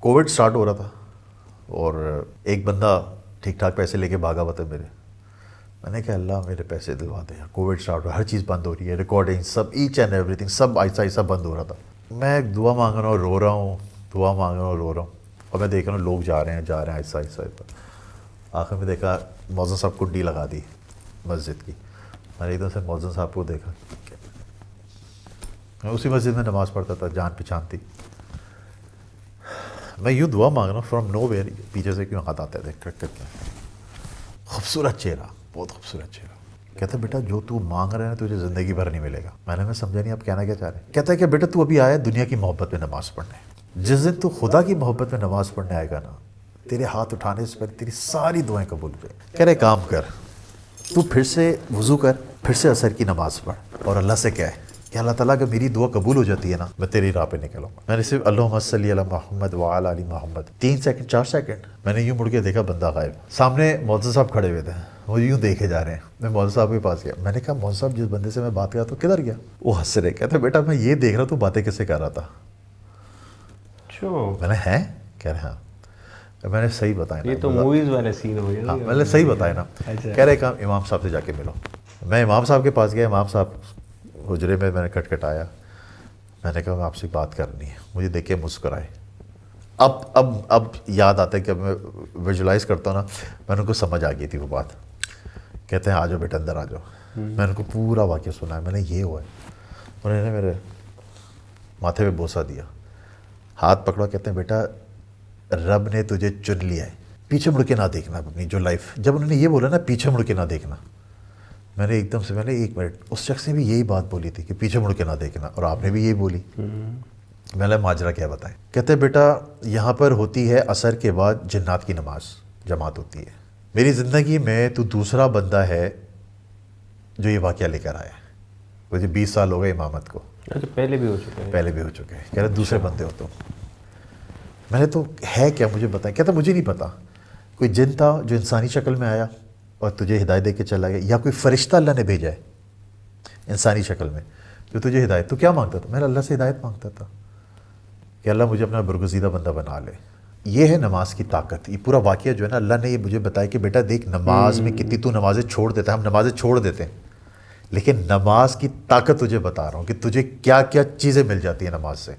Covid start ہو رہا تھا اور ایک بندہ ٹھیک ٹھاک پیسے لے کے بھاگا ہوا تھا میرے. میں نے کہا اللہ میرے پیسے دلوا دے. کووڈ سٹارٹ ہو، ہر چیز بند ہو رہی ہے، ریکارڈنگ سب، ایچ اینڈ ایوری تھنگ سب آہستہ آہستہ بند ہو رہا تھا. میں دعا مانگ رہا ہوں، رو رہا ہوں، دعا مانگ رہا ہوں، رو رہا ہوں، اور میں دیکھ رہا ہوں لوگ جا رہے ہیں آہستہ آہستہ. آخر میں دیکھا مؤذن صاحب کنڈی لگا دی مسجد کی. میں نے ایک دم سے مؤذن صاحب کو دیکھا. میں اسی مسجد میں نماز پڑھتا تھا، جان پہچان تھی. میں یوں دعا مانگ رہا ہوں، فرام نو ویئر پیچھے سے کیوں ہاتھ آتے تھے کٹ کر کے. خوبصورت چہرہ، بہت خوبصورت چہرہ. کہتا ہے بیٹا جو تو مانگ رہے ہیں تجھے زندگی بھر نہیں ملے گا. میں سمجھا نہیں آپ کہنا کیا چاہ رہے ہیں. کہتا ہے کہ بیٹا تو ابھی آیا دنیا کی محبت میں نماز پڑھنے، جس دن تو خدا کی محبت میں نماز پڑھنے آئے گا نا، تیرے ہاتھ اٹھانے سے پہلے تیری ساری دعائیں قبول ہو جائیں. کہہ رہے کام کر، تو پھر سے وضو کر، پھر سے عصر کی نماز پڑھ، اور اللہ سے کہہ کہ اللہ تعالیٰ اگر میری دعا قبول ہو جاتی ہے نا، میں تیری راہ پہ نکلوں گا. میں نے صرف اللہم صلی علی محمد وعلی آل محمد 3 سیکنڈ 4 سیکنڈ میں نے یوں مڑ کے دیکھا، بندہ غائب. سامنے مؤذن صاحب کھڑے ہوئے تھے، وہ یوں دیکھے جا رہے ہیں. میں مؤذن صاحب کے پاس گیا. میں نے کہا مؤذن صاحب جس بندے سے میں بات کر رہا تھا کدھر گیا؟ وہ ہنس رہے. کہتے بیٹا میں یہ دیکھ رہا تو باتیں کس سے کر رہا تھا. میں نے ہیں کہہ رہے ہاں. میں نے صحیح بتایا نا، یہ تو موویز والے سین ہو گئے. ہاں میں نے صحیح بتایا نا. کہہ رہے کہا امام صاحب سے جا کے ملو. میں امام صاحب کے پاس گیا. امام صاحب حجرے میں نے کٹ آیا. میں نے کہا میں آپ سے بات کرنی ہے. مجھے دیکھ کے مسکرائے. اب یاد آتا ہے کہ میں ویژولائز کرتا ہوں نا، میں نے ان کو سمجھ آ گئی تھی وہ بات. کہتے ہیں آ جاؤ بیٹا اندر آ جاؤ. میں نے ان کو پورا واقعہ سنا. میں نے یہ ہوا ہے. انہوں نے میرے ماتھے پہ بوسہ دیا، ہاتھ پکڑا. کہتے ہیں بیٹا رب نے تجھے چن لیا ہے، پیچھے مڑ کے نہ دیکھنا اپنی جو لائف. جب انہوں نے یہ بولا نا پیچھے مڑ کے نہ دیکھنا، میں نے ایک دم سے میں نے 1 منٹ اس شخص نے بھی یہی بات بولی تھی کہ پیچھے مڑ کے نہ دیکھنا، اور آپ نے بھی یہی بولی. میں نے ماجرا کیا بتائیں. کہتے ہیں بیٹا یہاں پر ہوتی ہے عصر کے بعد جنات کی نماز جماعت ہوتی ہے. میری زندگی میں تو دوسرا بندہ ہے جو یہ واقعہ لے کر آیا ہے. مجھے 20 سال ہو گئے امامت کو. پہلے بھی ہو چکے ہیں. پہلے بھی ہو چکے ہیں. کہہ رہے دوسرے بندے ہو تو. میں نے تو ہے کیا مجھے بتائیں. کہتا مجھے نہیں پتا. کوئی جن تھا جو انسانی شکل میں آیا اور تجھے ہدایت دے کے چلا گیا، یا کوئی فرشتہ اللہ نے بھیجا ہے انسانی شکل میں جو تجھے ہدایت. تو کیا مانگتا تھا؟ میں اللہ سے ہدایت مانگتا تھا کہ اللہ مجھے اپنا برگزیدہ بندہ بنا لے. یہ ہے نماز کی طاقت. یہ پورا واقعہ جو ہے نا، اللہ نے یہ مجھے بتایا کہ بیٹا دیکھ نماز میں کتنی تو نمازیں چھوڑ دیتا ہے. ہم نمازیں چھوڑ دیتے ہیں، لیکن نماز کی طاقت تجھے بتا رہا ہوں کہ تجھے کیا کیا چیزیں مل جاتی ہیں نماز سے.